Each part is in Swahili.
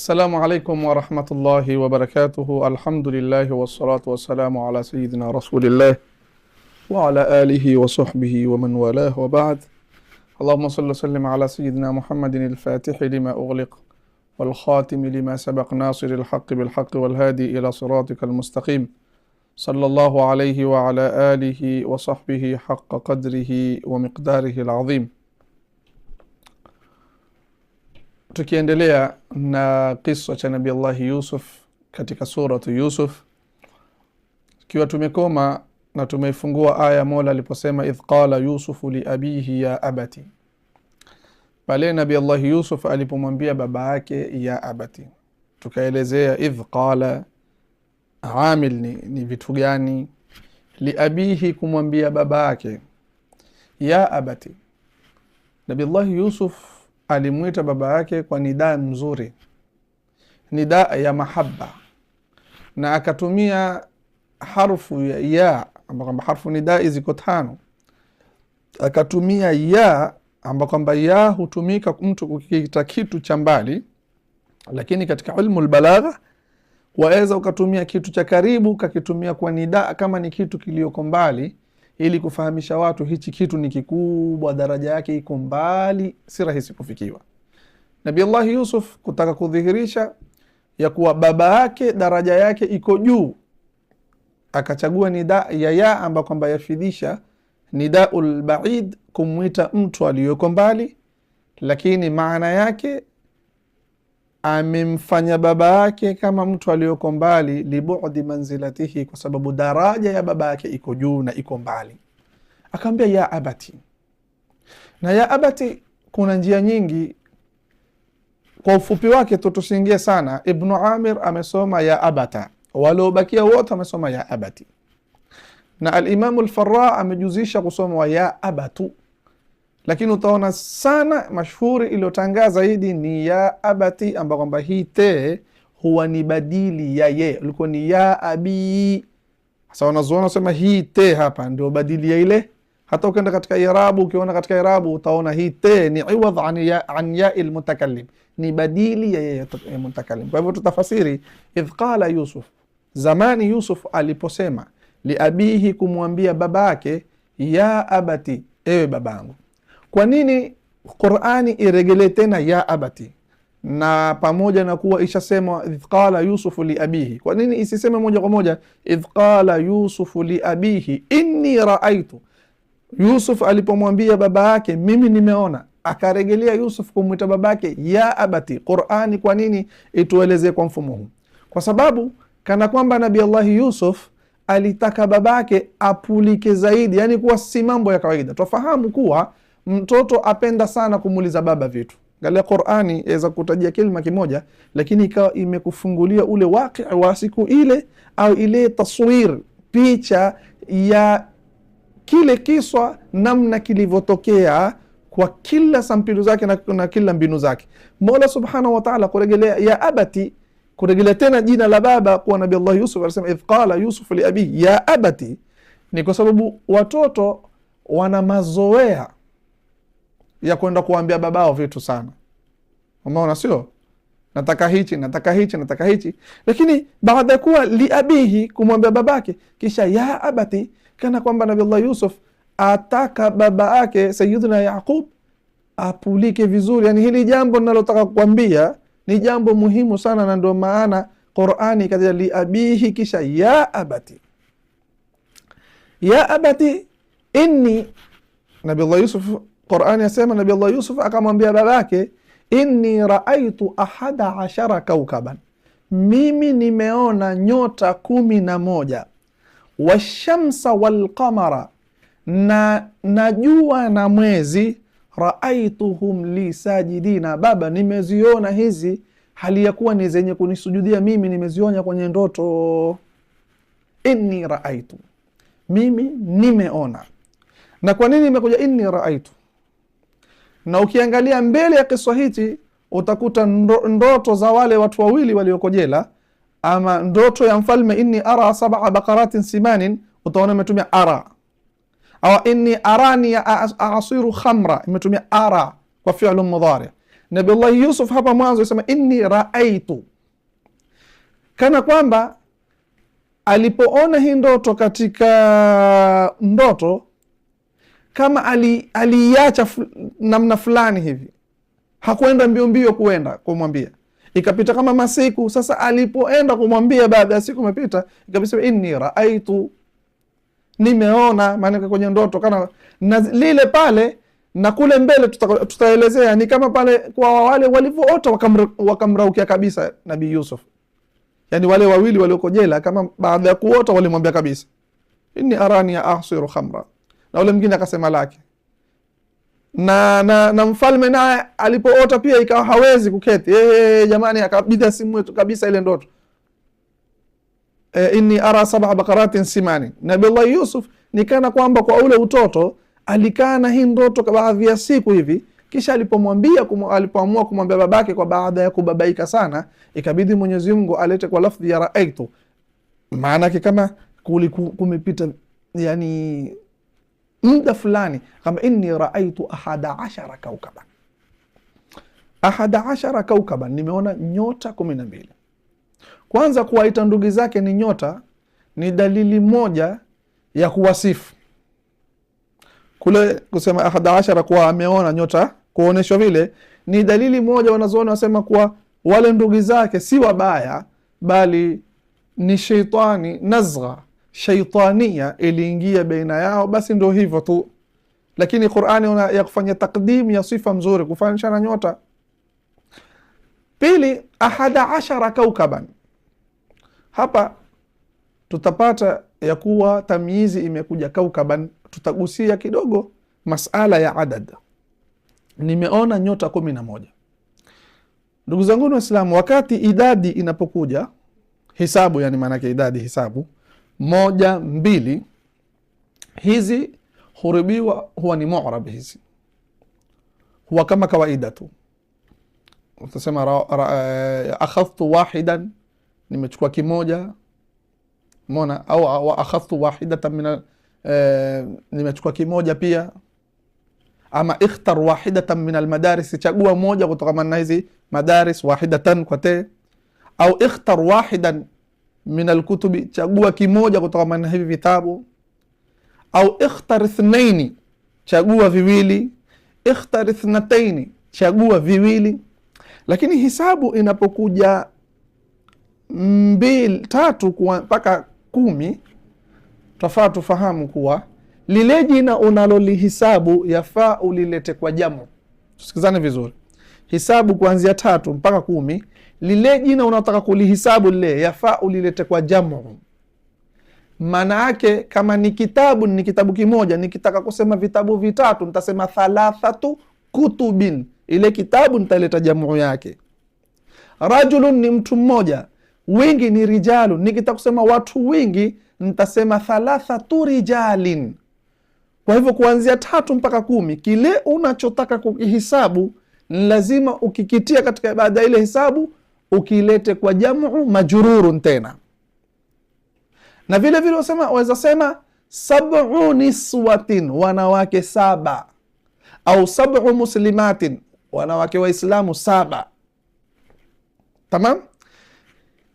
Assalamu alaikum wa rahmatullahi wa barakatuhu. Alhamdulillahi wassalatu wassalamu ala sayyidina rasulillah wa ala alihi wa sahbihi wa man walah wa ba'd. Allahumma salli wa sallim ala sayyidina Muhammadin al-fatihi lima ughliq wal khatimi lima sabaq nasiril haqqi bil haqqi wal hadi ila siratikal mustaqim. Sallallahu alayhi wa ala alihi wa sahbihi haqqa qadrihi wa miqdarihi al-azim. Tukiendelea na kisa cha Nabii Allah Yusuf katika suratu Yusuf, kiwa tumekoma na tumeifungua aya Mola aliposema idh qala Yusufu li abihi ya abati, pale Nabii Allah Yusuf alipomwambia baba yake ya abati. Tukaelezea idh qala amil ni vitu gani, li abihi kumwambia baba yake, ya abati. Nabii Allah Yusuf alimuita baba yake kwa nidaa mzuri, nidaa ya mahaba, na akatumia harfu ya ambapo kwamba harfu nidaa ziko 5. Akatumia ya ambapo kwamba ya hutumika mtu kukiita kitu cha mbali, lakini katika ilmu albalagha waweza ukatumia kitu cha karibu kakitumia kwa nidaa kama ni kitu kilioko mbali, ili kufahamisha watu hichi kitu ni kikubwa, daraja yake iko mbali, si rahisi kufikiwa. Nabii Allah Yusuf kutaka kudhihirisha ya kuwa baba yake daraja yake iko juu, akachagua nidaa ya ambayo kwamba yafidhisha nidaul ba'id, kumwita mtu aliyoko mbali, lakini maana yake amemfanya baba yake kama mtu aliyoko mbali, libu'di manzilatihi, kwa sababu daraja ya baba yake iko juu na iko mbali. Akamwambia ya abati. Na ya abati kuna njia nyingi, kwa ufupi wake tutusingie sana. Ibn Amir amesoma ya abata, waliobakia wote amesoma ya abati, na al-Imam al-Farra amejuzisha kusoma wa ya abatu, lakini utaona sana mashhuri iliyotangaza zaidi ni ya abati, ambapo kwamba hii te huwa ni badili ya ye, ilikuwa ni ya abi. Sasa wanazuona sema hii te hapa ndio badili ya ile. Hata ukienda katika irabu, ukiona katika irabu utaona hii te ni iwadh an ya al-mutakallim, ni badili ya ye mutakallim. Kwa hivyo tutafasiri idh qala Yusuf, zamani Yusuf aliposema li abihi, kumwambia babake, ya abati, ewe babangu. Kwa nini Qur'ani iregelee tena ya abati, na pamoja na kuwa ishasema idh qala Yusufu li abihi? Kwa nini isiseme moja kwa moja idh qala Yusufu li abihi inni raaitu? Yusuf alipomwambia baba yake mimi nimeona, akaregelea Yusuf kumwita babake ya abati. Qur'ani kwa nini ituelezee kwa mfumo huu? Kwa sababu kana kwamba Nabii Allah Yusuf alitaka babake apulike zaidi, yani kuwa si mambo ya kawaida. Tufahamu kuwa mtoto apenda sana kumuuliza baba vitu. Angalia Qur'ani yaweza kutajia kilima kimoja, lakini ikawa imekufungulia ule waqi' wa siku ile, au ile taswir, picha ya kile kiswa, namna kilivyotokea kwa kila sampilu zake na kila mbinu zake. Mola Subhanahu wa Ta'ala kurejelea ya abati, kurejelea tena jina la baba kwa Nabii Allah Yusuf, alisema idh qala Yusuf li abihi ya abati, ni kwa sababu watoto wana mazoea ya kwenda kuambia babao vitu sana. Umeona, sio? Nataka hichi, nataka hichi, nataka hichi. Lakini baada ya kuwa li abihi, kumwambia babake, kisha ya abati, kana kwamba Nabii Allah Yusuf ataka baba yake Sayyidina Yaqub apulike vizuri. Yani hili jambo ninalotaka kukwambia ni jambo muhimu sana, na ndio maana Qur'ani kaja li abihi kisha ya abati. Ya abati inni, Nabii Allah Yusuf, Qur'ani yasema Nabii Allah Yusuf akamwambia babake, inni raaitu 11 kaukaban, mimi nimeona nyota 11, washamsa walqamara, na najua na mwezi, raaituhum li sajidina, baba nimeziona hizi hali ya kuwa ni zenye kunisujudia mimi, nimeziona kwenye ndoto. Inni raaitu, mimi nimeona. Na kwa nini imekuja inni raaitu? Na ukiangalia mbele ya kisa hichi utakuta ndoto za wale watu wawili walioko jela, ama ndoto ya mfalme inni ara 7 bakaratin simanin, utaona imetumia ara. Au inni arani asiru khamra, imetumia ara kwa fi'lu mudhari. Nabiullahi Yusuf hapa mwanzo yasema inni raaitu, kana kwamba alipoona hii ndoto katika ndoto kama aliiacha namna fulani hivi, hakuenda mbio mbio kuenda kumwambia, ikapita kama masiku. Sasa alipoenda kumwambia, baada ya siku imepita, ikabisa inni raaitu, nimeona. Maana kwenye ndoto kana na lile pale na kule mbele tutaelezea, ni kama pale kwa wale walivyoota wakamraukia kabisa Nabii Yusuf. Yani wale wawili walioko jela, kama baada ya kuota walimwambia kabisa inni arani ya ahsiru khamra, na ule mwingine akasema lake. Na mfalme naye alipoota pia ikawa hawezi kuketi, jamani, akabidi asimu kabisa ile ndoto, inni ara sab'a bakaratin simani. Nabii Yusuf ni kana kwamba kwa ule utoto alikaa na hii ndoto kwa baadhi ya siku hivi, kisha alipoamua kumwambia babake kwa baada ya kubabaika sana, ikabidi Mwenyezi Mungu alete kwa lafdhi ya raaitu, maana yake kama kumepita yani muda fulani, kama inni raaitu 11 kaukaban, 11 kaukaban, nimeona nyota 12. Kwanza kuwaita ndugu zake ni nyota ni dalili moja ya kuwasifu. Kule kusema 11 kuwa ameona nyota, kuoneshwa vile ni dalili moja. Wanazoona wasema kuwa wale ndugu zake si wabaya, bali ni sheitani, nazgha shaitania iliingia baina yao, basi ndio hivyo tu. Lakini Qur'ani ya kufanya takdim ya sifa mzuri, kufanisha na nyota. Pili, 11 kaukaban, hapa tutapata ya kuwa tamyizi imekuja kaukaban. Tutagusia kidogo masala ya adad. Nimeona nyota 11. Ndugu zangu Waislamu, wakati idadi inapokuja hisabu, yani maana yake idadi hisabu 1, 2, hizi huribiwa huwa ni mu'rab, hizi huwa kama kawaida tu. Utasema akhadhtu wahidan, nimechukua kimoja, mona, au akhadhtu wahidatan min nimechukua kimoja pia. Ama ikhtar wahidatan min almadaris, chagua moja kutoka na hizi madaris, wahidatan kwa te. Au ikhtar wahidan min alkutubi, chagua kimoja kutoka na hivi vitabu. Au ikhtar ithnaini, chagua viwili. Ikhtar ithnataini, chagua viwili. Lakini hisabu inapokuja 2, 3 mpaka 10, tafaa tufahamu kuwa lile jina unalolihisabu yafaa ulilete kwa jamu. Tusikizane vizuri. Hisabu kuanzia 3 mpaka 10, lile jina unataka kulihisabu lile yafaa ulilete kwa jamu. Maana yake kama ni kitabu kimoja, nikitaka kusema vitabu vitatu nitasema thalathatu kutubin, ile kitabu nitaleta jamu yake. Rajulun ni mtu mmoja, wingi ni rijalun, nikitaka kusema watu wingi nitasema thalathatu rijalin. Kwa hivyo kuanzia 3 mpaka 10, kile unachotaka kukihisabu ni lazima ukikitia katika baada ile hisabu ukilete kwa jamu majrurun tena. Na vile vile waweza sema 7 niswatin, wanawake 7, au 7 muslimatin, wanawake waislamu 7. Tamam?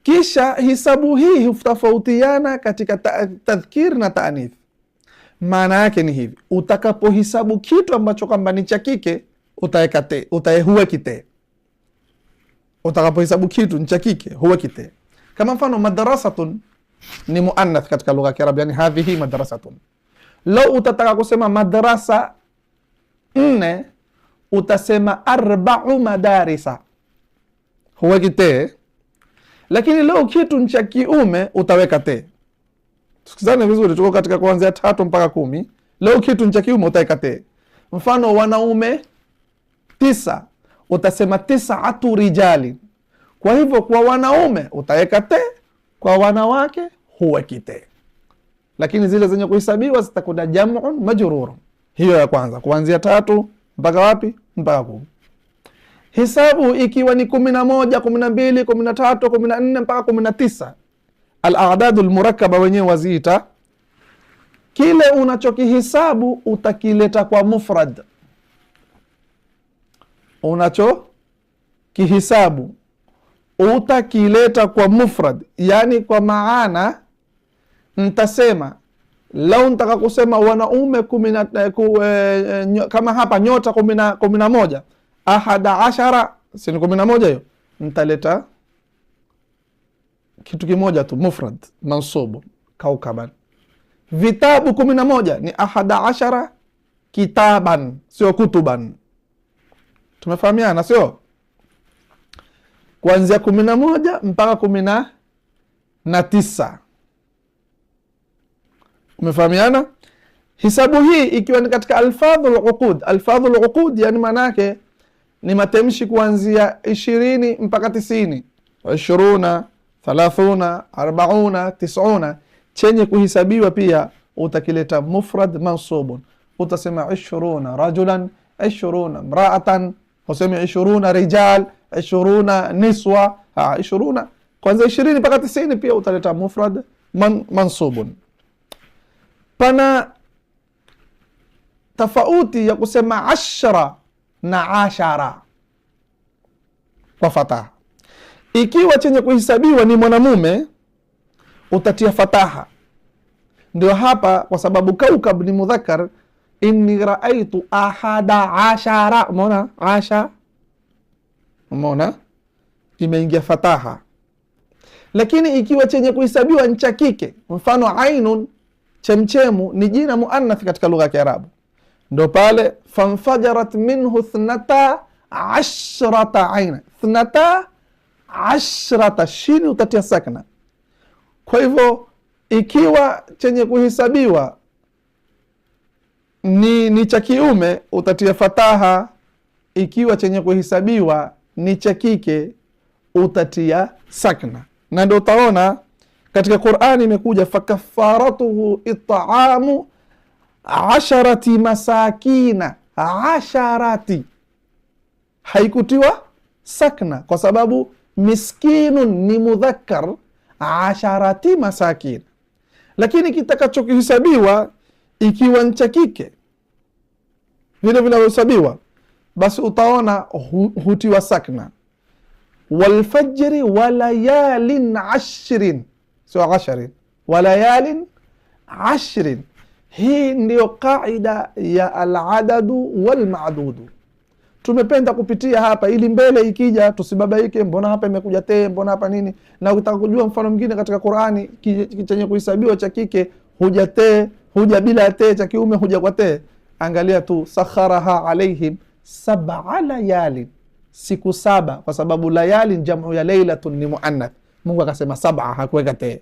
Kisha hisabu hii hutofautiana katika tadhkir na taanith. Maana yake ni hivi, utakapohisabu kitu ambacho kwamba ni cha kike utaeka te, utahuweki te. Utakapohisabu kitu ni cha kike huweki te. Kama mfano madrasatun ni muannath katika lugha ya Kiarabu, yani hadhihi madrasatun. Lau utataka kusema madrasa 4 utasema 4 madarisa, huweki te. Lakini leo kitu ni cha kiume utaweka te. Tusikizane vizuri, tuko katika kuanzia 3 mpaka 10. Leo kitu ni cha kiume utaweka te. Mfano wanaume 9 utasema 9 rijali. Kwa hivyo kwa wanaume utaweka te, kwa wanawake huweki te. Lakini zile zenye kuhesabiwa zitakuwa jam'un majrur. Hiyo ya kwanza, kuanzia 3 mpaka wapi? Mpaka 10. Hisabu ikiwa ni 11, 12, 13, 14 mpaka 19, al-a'dad al-murakkaba wenyewe waziita, kile unachokihisabu utakileta kwa mufrad. kihisabu utakileta kwa mufrad, yani kwa maana ntasema lau ntaka kusema wanaume kama hapa nyota 11, 11 sini 11, hiyo ntaleta kitu kimoja tu, mufrad mansubu kaukaban. Vitabu 11 ni 11 kitaban, sio kutuban. Tumefahamiana sio? Kuanzia 11 mpaka 19. Umefahamiana? Hisabu hii ikiwa ni katika alfadhul uqud. Alfadhul uqud yani manake ni matamshi kuanzia 20 mpaka 90, 20, 30, 40, 90. Chenye kuhisabiwa pia utakileta mufrad mansubun. Utasema 20 rajulan, 20 mraatan, useme 20 rijal, 20 niswa, 20 kwanza 20 mpaka 90 pia utaleta mufrad mansubun. Pana tofauti ya kusema 10 na 10 kwa fataha. Ikiwa chenye kuhisabiwa ni mwanamume utatia fataha. Ndio hapa kwa sababu kaukab ni mudhakkar, inni raaitu 11. Umeona 10, umeona imeingia fataha. Lakini ikiwa chenye kuhesabiwa ni cha kike, mfano ainun, chemchemu ni jina muannath katika lugha ya Kiarabu, ndo pale fanfajarat minhu 12 aina. 12 shini utatia sakna. Kwa hivyo ikiwa chenye kuhesabiwa ni cha kiume utatia fataha, ikiwa chenye kuhesabiwa ni cha kike utatia sakna. Na ndio utaona katika Qur'ani imekuja fakafaratuhu it'amu 10 masakina. 10 haikutiwa sakna kwa sababu miskinun ni mudhakkar, 10 masakin. Lakini kitakachokihesabiwa ikiwa ni cha kike vile vile huhesabiwa, basi utaona hutiwa sakna. Walfajri walayalin 10, sio 10, walayalin 10. Hii ndio qaida ya aladadu walmadudu. Tumependa kupitia hapa ili mbele ikija tusibabaike, mbona hapa imekuja te, mbona hapa nini. Na ukitaka kujua mfano mwingine katika Qur'ani chenye kuhesabiwa cha kike huja te, huja bila te, cha kiume huja kwa te, angalia tu sakharaha alaihim 7 layalin, siku 7, kwa sababu layalin jamu ya laylatun ni muannath. Mungu akasema 7, hakuweka te.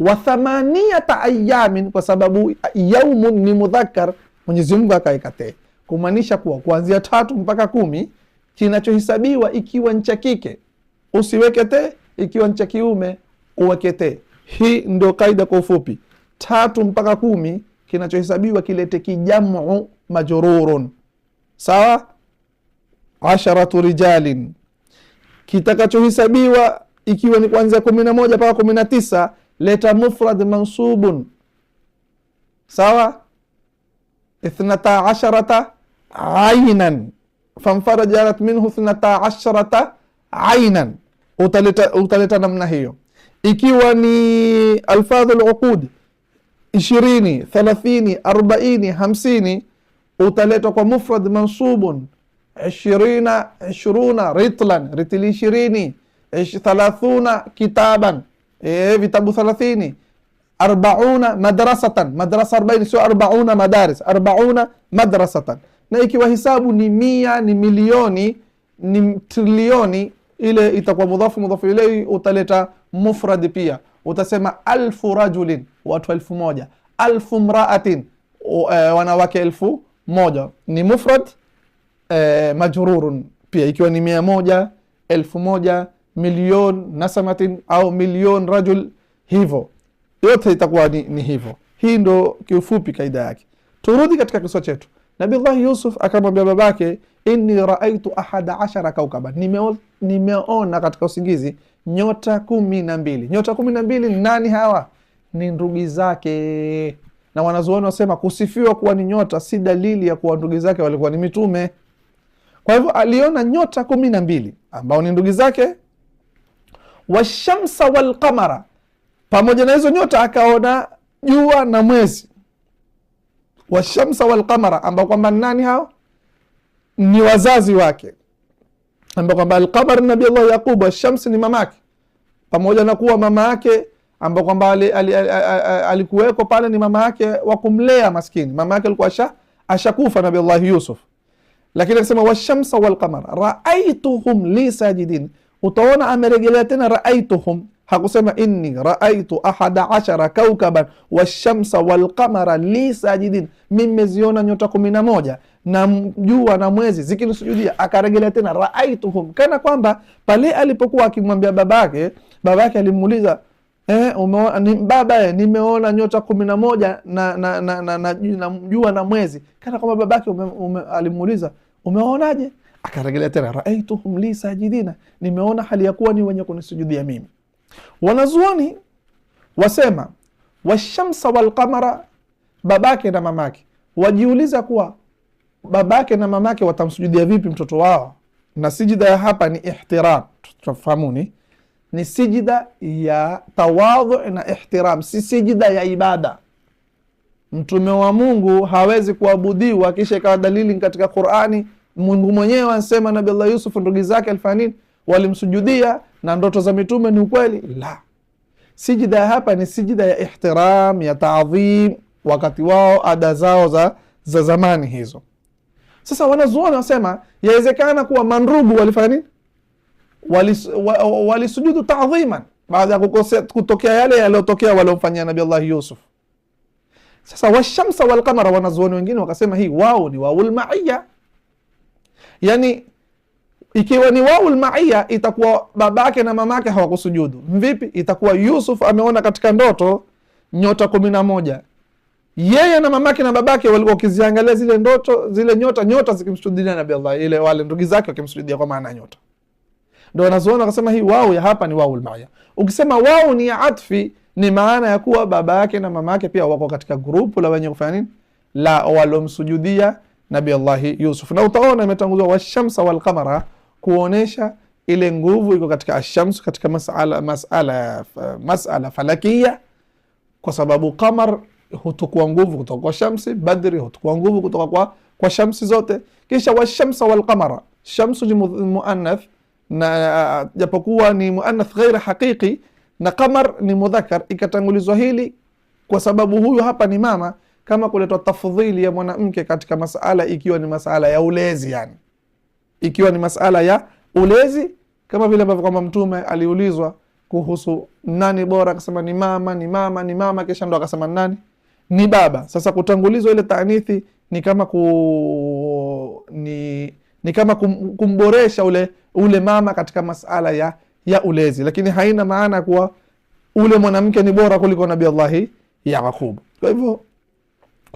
Wa 8 ayamin, kwa sababu yaumun ni mudhakkar, Mwenyezi Mungu akaeka te, kumaanisha kuwa kuanzia 3 mpaka 10 kinachohesabiwa ikiwa ni cha kike usiweke te, ikiwa ni cha kiume uweke te. Hii ndio kaida kwa ufupi. 3 mpaka 10 kinachohesabiwa kilete kijamu majrurun, sawa. 10 rijalin. Kitakachohesabiwa ikiwa ni kuanzia 11 mpaka 19 leta mufrad mansubun, sawa. 12 ainan fanfarajarat minhu 12 ainan, utaleta namna hiyo. Ikiwa ni alfadhul uqud 20, 30, 40, 50 utaleta kwa mufrad mansubun 20 ritlan, ritli 20, 30 kitaban, vitabu 30, 40 madrasatan, madrasa 40, sio 40 madaris, 40 madrasatan. Na ikiwa hisabu ni 100, ni milioni, ni trilioni, ile itakuwa mudhafu ilayhi, utaleta mufrad pia. Utasema 1000 rajulin, watu 1000, 1000 mraatin, wanawake 1000, ni mufrad majrurun pia. Ikiwa ni 100, 1000, milion nasamatin au milion rajul, hivyo yote itakuwa ni hivyo. Hii ndo kiufupi kaida yake. Turudi katika kisa chetu. Nabii Allah Yusuf akamwambia babake, inni raaitu 11 kaukaban, nimeona katika usingizi nyota 12. Nyota 12 ni nani hawa? Ni ndugu zake. Na wanazuoni wasema kusifiwa kuwa ni nyota si dalili ya kuwa ndugu zake walikuwa ni mitume. Kwa hivyo aliona nyota 12 ambao ni ndugu zake. Washamsa walqamara, pamoja na hizo nyota akaona jua na mwezi. Washamsa walqamara, ambao kwamba nani hao? Ni wazazi wake, ambao kwamba alqamar Nabii Allah Yaqub, washamsi ni mamake, pamoja na kuwa mama yake ambao kwamba alikuweko pale ni mama yake wa kumlea maskini. Mama yake alikuwa ashakufa Nabii Allah Yusuf, lakini akasema washamsa walqamara raaituhum li sajidin. Utaona amerejelea tena raaituhum, hakusema inni raaitu 11 kaukaban washamsa walqamara li sajidin, mimi meziona nyota 11 na jua na mwezi zikinisujudia. Akarejelea tena raaituhum, kana kwamba pale alipokuwa akimwambia babake alimuuliza baba, nimeona nyota 11 na jua na mwezi, kana kwamba babake alimuuliza umeonaje? Akarejelea tena raaituhum li sajidina, nimeona hali ya kuwa ni wenye kunisujudia mimi. Wanazuoni wasema washamsa walqamara, babake na mamake, wajiuliza kuwa babake na mamake watamsujudia vipi mtoto wao. Na sijida ya hapa ni ihtiram, tufahamuni, ni sijida ya tawadhu na ihtiram, si sijida ya ibada. Mtume wa Mungu hawezi kuabudiwa kisha ikawa dalili katika Qur'ani Mungu mwenyewe anasema Nabii Allah Yusuf ndugu zake alfanini walimsujudia na ndoto za mitume ni ukweli. La, sijida hapa ni sijida ya ihtiram, ya taadhim, wakati wao ada zao za zamani hizo. Sasa wanazuoni wasema yawezekana kuwa mandugu walifanya nini, walisujudu taadhiman baada ya kutokea yale yaliyotokea waliomfanyia Nabii Allah Yusuf. Sasa washamsa walqamara, wanazuoni wengine wakasema hii wao ni waul maiya, yani ikiwa ni waul maiya itakuwa babake na mamake hawakusujudu. Vipi? Itakuwa Yusuf ameona katika ndoto nyota 11, yeye na mamake na babake walikuwa wakiziangalia zile ndoto, zile nyota zikimsujudia Nabii Allah, ile wale ndugu zake wakimsujudia kwa maana nyota. Ndio wanazuoni wakasema hii wao ya hapa ni waul maiya. Ukisema wao ni ya atfi, ni maana ya kuwa baba yake na mama yake pia wako katika grupu la wenye kufanya nini, la walomsujudia Nabii Allah Yusuf. Na utaona imetanguzwa washamsa walqamara kuonesha ile nguvu iko katika ashamsu, katika masala falakia, kwa sababu qamar hutukua nguvu kutoka kwa shamsi, badri hutukua nguvu kutoka kwa shamsi zote. Kisha washamsa walqamara, shamsu ni muannath, na japokuwa ni muannath ghairi haqiqi, na qamar ni mudhakkar. Ikatangulizwa hili kwa sababu huyu hapa ni mama, kama kuletwa tafdhili ya mwanamke katika masala, ikiwa ni masala ya ulezi, yani ikiwa ni masala ya ulezi, kama vile ambavyo kwamba Mtume aliulizwa kuhusu nani bora, akasema ni mama, kisha ndo akasema nani, ni baba. Sasa kutangulizwa ile taanithi ni kama ni kama kumboresha ule mama katika masala ya ulezi, lakini haina maana kuwa ule mwanamke ni bora kuliko Nabii Allah Yaqub. Kwa hivyo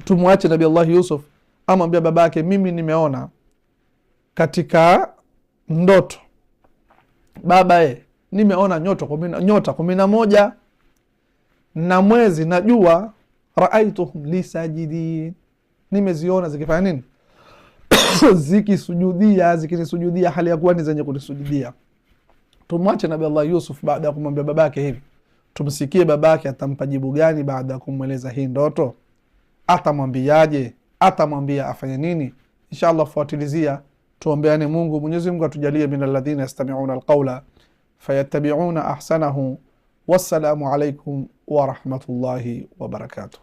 tumwache Nabii Allah Yusuf amwambia babake, mimi nimeona katika ndoto baba, nimeona nyota 11 na mwezi na jua, raaituhum li sajidin, nimeziona zikifanya nini zikinisujudia hali ya kuwa ni zenye kunisujudia. Tumwache Nabii Allah Yusuf baada ya kumwambia babake hivi, tumsikie babake atampa jibu gani baada ya kumweleza hii ndoto. Atamwambiaje? Atamwambia afanye nini? Inshallah fuatilizia, tuombeane Mungu. Mwenyezi Mungu atujalie min alladhina yastami'una alqawla fayattabi'una ahsanahu. Wassalamu alaykum wa rahmatullahi wa barakatuh.